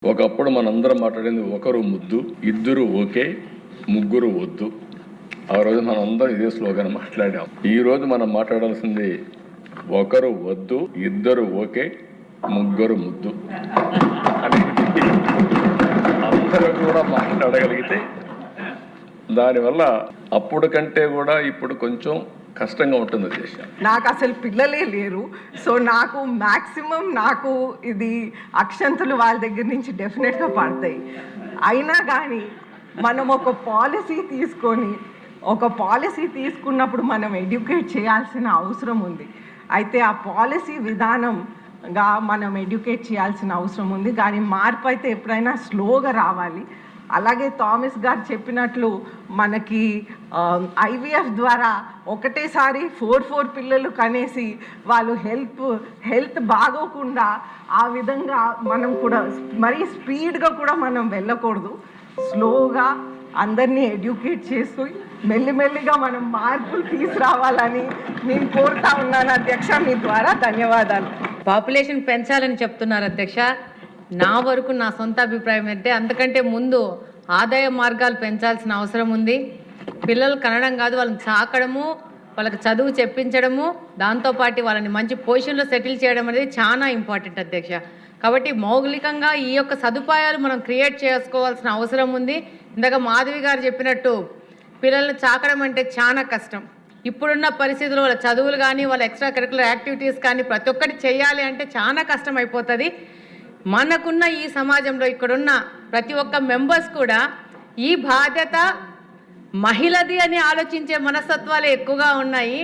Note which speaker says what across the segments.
Speaker 1: ఒకప్పుడు మనందరం మాట్లాడింది ఒకరు ముద్దు, ఇద్దరు ఓకే, ముగ్గురు వద్దు. ఆ రోజు మనందరం ఇదే స్లోగన్ మాట్లాడాం. ఈ రోజు మనం మాట్లాడాల్సింది ఒకరు వద్దు, ఇద్దరు ఓకే, ముగ్గురు ముద్దు అనేది అందరూ కూడా మాట్లాడగలిగితే దానివల్ల అప్పుడు కంటే కూడా ఇప్పుడు కొంచెం కష్టంగా ఉంటుంది దేశం.
Speaker 2: నాకు అసలు పిల్లలే లేరు. సో నాకు మ్యాక్సిమం ఇది అక్షంతలు వాళ్ళ దగ్గర నుంచి డెఫినెట్గా పడతాయి. అయినా కానీ మనం ఒక పాలసీ తీసుకున్నప్పుడు మనం ఎడ్యుకేట్ చేయాల్సిన అవసరం ఉంది. అయితే ఆ పాలసీ విధానంగా మనం ఎడ్యుకేట్ చేయాల్సిన అవసరం ఉంది. కానీ మార్పు అయితే ఎప్పుడైనా స్లోగా రావాలి. అలాగే థామస్ గారు చెప్పినట్లు మనకి ఐవీఎఫ్ ద్వారా ఒకటేసారి 4 పిల్లలు కనేసి వాళ్ళు హెల్త్ బాగోకుండా ఆ విధంగా మనం కూడా మరీ స్పీడ్గా కూడా మనం వెళ్ళకూడదు. స్లోగా అందరినీ ఎడ్యుకేట్ చేస్తూ మెల్లిమెల్లిగా మనం మార్పులు తీసుకురావాలని నేను కోరుతా ఉన్నాను అధ్యక్ష. మీ ద్వారా ధన్యవాదాలు.
Speaker 3: పాపులేషన్ పెంచాలని చెప్తున్నారు అధ్యక్ష. నా వరకు నా సొంత అభిప్రాయం అయితే అంతకంటే ముందు ఆదాయ మార్గాలు పెంచాల్సిన అవసరం ఉంది. పిల్లలు కనడం కాదు, వాళ్ళని సాకడము, వాళ్ళకి చదువు చెప్పించడము, దాంతోపాటు వాళ్ళని మంచి పొజిషన్లో సెటిల్ చేయడం అనేది చాలా ఇంపార్టెంట్ అధ్యక్ష. కాబట్టి మౌలికంగా ఈ యొక్క సదుపాయాలు మనం క్రియేట్ చేసుకోవాల్సిన అవసరం ఉంది. ఇందాక మాధవి గారు చెప్పినట్టు పిల్లల్ని చాకడం అంటే చాలా కష్టం. ఇప్పుడున్న పరిస్థితుల్లో వాళ్ళ చదువులు కానీ వాళ్ళ ఎక్స్ట్రా కరికులర్ యాక్టివిటీస్ కానీ ప్రతి ఒక్కటి చేయాలి అంటే చాలా కష్టం అయిపోతుంది. మనకున్న ఈ సమాజంలో ఇక్కడున్న ప్రతి ఒక్క మెంబర్స్ కూడా ఈ బాధ్యత మహిళది అని ఆలోచించే మనస్తత్వాలు ఎక్కువగా ఉన్నాయి.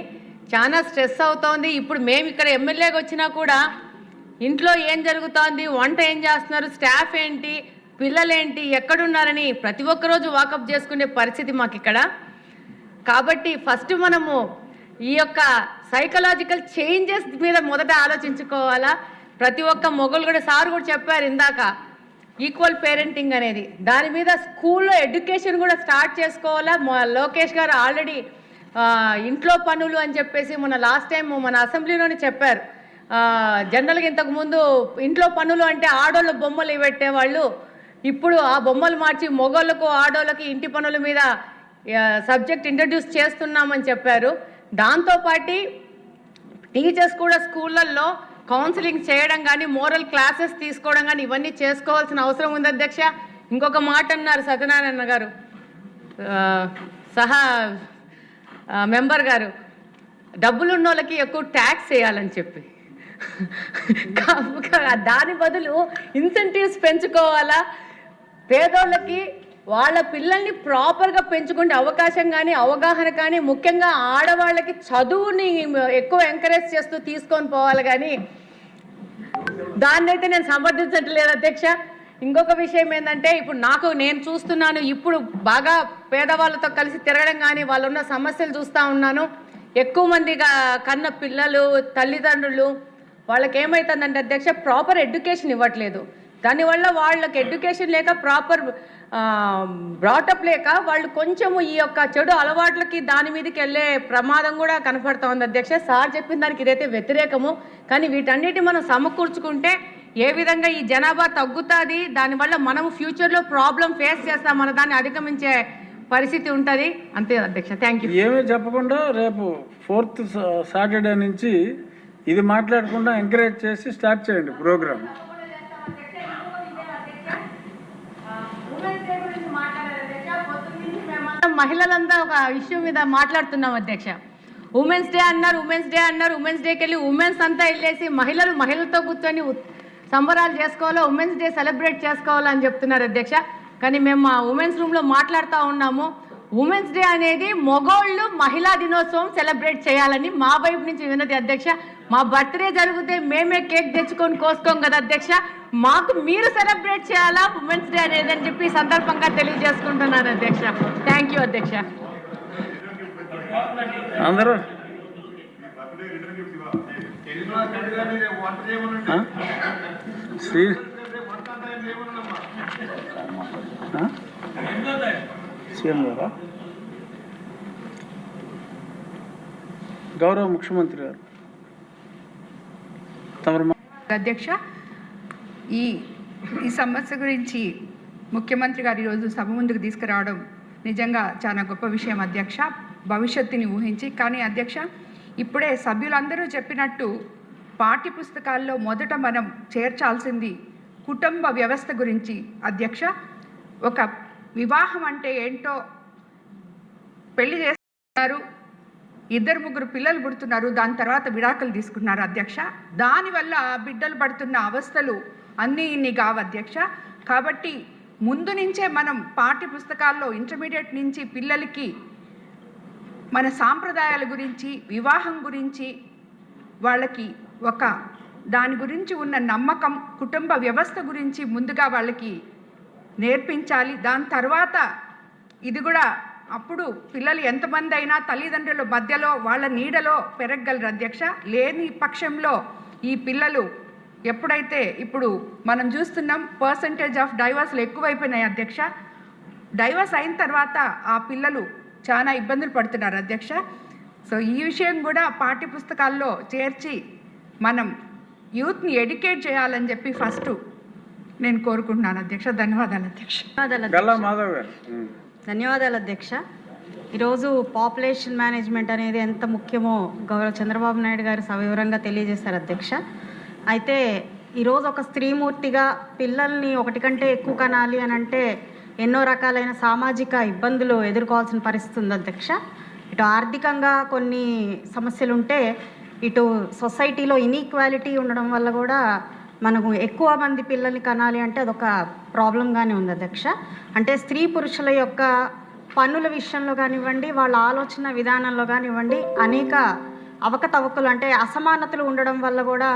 Speaker 3: చాలా స్ట్రెస్ అవుతోంది. ఇప్పుడు మేము ఇక్కడ ఎమ్మెల్యేగా వచ్చినా కూడా ఇంట్లో ఏం జరుగుతోంది, వంట ఏం చేస్తున్నారు, స్టాఫ్ ఏంటి, పిల్లలేంటి, ఎక్కడున్నారని ప్రతి ఒక్కరోజు వాకప్ చేసుకునే పరిస్థితి మాకు ఇక్కడ. కాబట్టి ఫస్ట్ మనము ఈ యొక్క సైకలాజికల్ చేంజెస్ మీద మొదట ఆలోచించుకోవాలా. ప్రతి ఒక్క మొగలు కూడా సార్ కూడా చెప్పారు ఇందాక ఈక్వల్ పేరెంటింగ్ అనేది, దాని మీద స్కూల్లో ఎడ్యుకేషన్ కూడా స్టార్ట్ చేసుకోవాలా. లోకేష్ గారు ఆల్రెడీ ఇంట్లో పనులు అని చెప్పేసి మన లాస్ట్ టైం మన అసెంబ్లీలోనే చెప్పారు. జనరల్గా ఇంతకుముందు ఇంట్లో పనులు అంటే ఆడోళ్ళ బొమ్మలు పెట్టేవాళ్ళు, ఇప్పుడు ఆ బొమ్మలు మార్చి మొగోళ్ళకు ఆడోళ్ళకి ఇంటి పనుల మీద సబ్జెక్ట్ ఇంట్రడ్యూస్ చేస్తున్నామని చెప్పారు. దాంతోపాటు టీచర్స్ కూడా స్కూళ్ళల్లో కౌన్సిలింగ్ చేయడం కానీ మోరల్ క్లాసెస్ తీసుకోవడం కానీ ఇవన్నీ చేసుకోవాల్సిన అవసరం ఉంది అధ్యక్ష. ఇంకొక మాట అన్నారు సత్యనారాయణ గారు, సహా మెంబర్ గారు, డబ్బులున్న వాళ్ళకి ఎక్కువ ట్యాక్స్ వేయాలని చెప్పి, దాని బదులు ఇన్సెంటివ్స్ పెంచుకోవాలా. పేదోళ్ళకి వాళ్ళ పిల్లల్ని ప్రాపర్గా పెంచుకునే అవకాశం కానీ అవగాహన కానీ, ముఖ్యంగా ఆడవాళ్ళకి చదువుని ఎక్కువ ఎంకరేజ్ చేస్తూ తీసుకొని పోవాలి. కానీ దాన్ని అయితే నేను సమర్థించట్లేదు అధ్యక్ష. ఇంకొక విషయం ఏంటంటే ఇప్పుడు నేను చూస్తున్నాను, ఇప్పుడు బాగా పేదవాళ్ళతో కలిసి తిరగడం కానీ వాళ్ళు ఉన్న సమస్యలు చూస్తూ ఉన్నాను. ఎక్కువ మందిగా కన్న పిల్లలు, తల్లిదండ్రులు, వాళ్ళకి ఏమవుతుందంటే అధ్యక్ష ప్రాపర్ ఎడ్యుకేషన్ ఇవ్వట్లేదు. దానివల్ల వాళ్ళకి ఎడ్యుకేషన్ లేక ప్రాపర్ బ్రాటప్ లేక వాళ్ళు కొంచెము ఈ యొక్క చెడు అలవాట్లకి దాని మీదకి వెళ్ళే ప్రమాదం కూడా కనపడుతూ ఉంది అధ్యక్ష. సార్ చెప్పిన దానికి ఇదైతే వ్యతిరేకము. కానీ వీటన్నిటి మనం సమకూర్చుకుంటే ఏ విధంగా ఈ జనాభా తగ్గుతుంది, దానివల్ల మనము ఫ్యూచర్లో ప్రాబ్లం ఫేస్ చేస్తాం, మన దాన్ని అధిగమించే పరిస్థితి ఉంటుంది. అంతే అధ్యక్ష. Thank you.
Speaker 4: ఏమీ చెప్పకుండా రేపు 4th సాటర్డే నుంచి ఇది మాట్లాడకుండా ఎంకరేజ్ చేసి స్టార్ట్ చేయండి ప్రోగ్రామ్.
Speaker 3: మహిళలంతా ఒక ఇష్యూ మీద మాట్లాడుతున్నాం అధ్యక్ష. ఉమెన్స్ డే అన్నారు, ఉమెన్స్ డేకి వెళ్ళి ఉమెన్స్ అంతా వెళ్ళేసి మహిళలతో కూర్చొని సంబరాలు చేసుకోవాలో, ఉమెన్స్ డే సెలబ్రేట్ చేసుకోవాలో అని చెప్తున్నారు అధ్యక్ష. కానీ మేము మా ఉమెన్స్ రూమ్లో మాట్లాడుతూ ఉన్నాము, ఉమెన్స్ డే అనేది మగోళ్ళు మహిళా దినోత్సవం సెలబ్రేట్ చేయాలని మా వైపు నుంచి విన్నది అధ్యక్ష. మా బర్త్డే జరిగితే మేమే కేక్ తెచ్చుకొని కోసుకోం కదా అధ్యక్ష, మాకు మీరు సెలబ్రేట్ చేయాలా ఉమెన్స్ డే అనేది అని చెప్పి సందర్భంగా తెలియజేసుకుంటున్నాను అధ్యక్ష. థ్యాంక్ యూ అధ్యక్ష.
Speaker 4: అందరూ సీఎం గారా, గౌరవ ముఖ్యమంత్రి గారు
Speaker 2: అధ్యక్ష, ఈ
Speaker 5: ఈ సమస్య గురించి ముఖ్యమంత్రి గారు ఈరోజు సభ ముందుకు తీసుకురావడం నిజంగా చాలా గొప్ప విషయం అధ్యక్ష, భవిష్యత్తుని ఊహించి. కానీ అధ్యక్ష, ఇప్పుడే సభ్యులందరూ చెప్పినట్టు పాఠ్య పుస్తకాల్లో మొదట మనం చేర్చాల్సింది కుటుంబ వ్యవస్థ గురించి అధ్యక్ష. ఒక వివాహం అంటే ఏంటో, పెళ్లి చేస్తున్నారు, 2-3 పిల్లలు పుడుతున్నారు, దాని తర్వాత విడాకులు తీసుకున్నారు అధ్యక్ష. దానివల్ల బిడ్డలు పడుతున్న అవస్థలు అన్నీ ఇన్ని కావు అధ్యక్ష. కాబట్టి ముందు నుంచే మనం పాఠ్య పుస్తకాల్లో ఇంటర్మీడియట్ నుంచి పిల్లలకి మన సాంప్రదాయాల గురించి, వివాహం గురించి, వాళ్ళకి ఒక దాని గురించి ఉన్న నమ్మకం, కుటుంబ వ్యవస్థ గురించి ముందుగా వాళ్ళకి నేర్పించాలి. దాని తర్వాత ఇది కూడా అప్పుడు పిల్లలు ఎంతమంది అయినా తల్లిదండ్రుల మధ్యలో వాళ్ళ నీడలో పెరగగలరు అధ్యక్ష. లేని పక్షంలో ఈ పిల్లలు ఎప్పుడైతే ఇప్పుడు మనం చూస్తున్నాం పర్సంటేజ్ ఆఫ్ డైవర్స్లు ఎక్కువైపోయినాయి అధ్యక్ష. డైవర్స్ అయిన తర్వాత ఆ పిల్లలు చాలా ఇబ్బందులు పడుతున్నారు అధ్యక్ష. సో ఈ విషయం కూడా పాఠ్య పుస్తకాల్లో చేర్చి మనం యూత్ని ఎడ్యుకేట్ చేయాలని చెప్పి ఫస్ట్ నేను కోరుకుంటున్నాను అధ్యక్ష. ధన్యవాదాలు అధ్యక్ష.
Speaker 4: గల్లా మాధవ్ గారు.
Speaker 6: ధన్యవాదాలు అధ్యక్ష. ఈరోజు పాపులేషన్ మేనేజ్మెంట్ అనేది ఎంత ముఖ్యమో గౌరవ చంద్రబాబు నాయుడు గారు సవివరంగా తెలియజేశారు అధ్యక్ష. అయితే ఈరోజు ఒక స్త్రీమూర్తిగా పిల్లల్ని ఒకటి కంటే ఎక్కువ కనాలి అని అంటే ఎన్నో రకాలైన సామాజిక ఇబ్బందులు ఎదుర్కోవాల్సిన పరిస్థితి ఉంది అధ్యక్ష. ఇటు ఆర్థికంగా కొన్ని సమస్యలు ఉంటే, ఇటు సొసైటీలో ఇన్ఈక్వాలిటీ ఉండడం వల్ల కూడా మనకు ఎక్కువ మంది పిల్లల్ని కనాలి అంటే అదొక ప్రాబ్లంగానే ఉంది అధ్యక్ష. అంటే స్త్రీ పురుషుల యొక్క పనుల విషయంలో కానివ్వండి, వాళ్ళ ఆలోచన విధానంలో కానివ్వండి, అనేక అవకతవకలు అంటే అసమానతలు ఉండడం వల్ల కూడా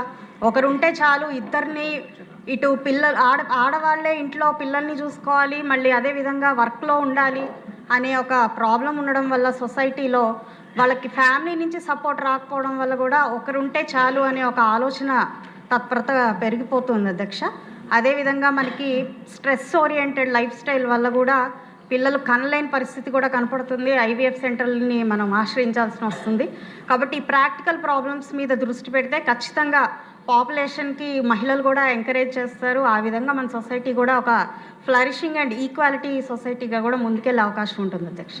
Speaker 6: ఒకరుంటే చాలు, ఇద్దరిని ఇటు ఆడవాళ్లే ఇంట్లో పిల్లల్ని చూసుకోవాలి, మళ్ళీ అదేవిధంగా వర్క్లో ఉండాలి అనే ఒక ప్రాబ్లం ఉండడం వల్ల సొసైటీలో వాళ్ళకి ఫ్యామిలీ నుంచి సపోర్ట్ రాకపోవడం వల్ల కూడా ఒకరుంటే చాలు అనే ఒక ఆలోచన తత్పరత పెరిగిపోతుంది అధ్యక్ష. అదేవిధంగా మనకి స్ట్రెస్ ఓరియంటెడ్ లైఫ్ స్టైల్ వల్ల కూడా పిల్లలు కనలేని పరిస్థితి కూడా కనపడుతుంది. ఐవీఎఫ్ సెంటర్ని మనం ఆశ్రయించాల్సి వస్తుంది. కాబట్టి ఈ ప్రాక్టికల్ ప్రాబ్లమ్స్ మీద దృష్టి పెడితే ఖచ్చితంగా పాపులేషన్కి మహిళలు కూడా ఎంకరేజ్ చేస్తారు. ఆ విధంగా మన సొసైటీ కూడా ఒక ఫ్లరిషింగ్ అండ్ ఈక్వాలిటీ సొసైటీగా కూడా ముందుకెళ్ళే అవకాశం ఉంటుంది అధ్యక్ష.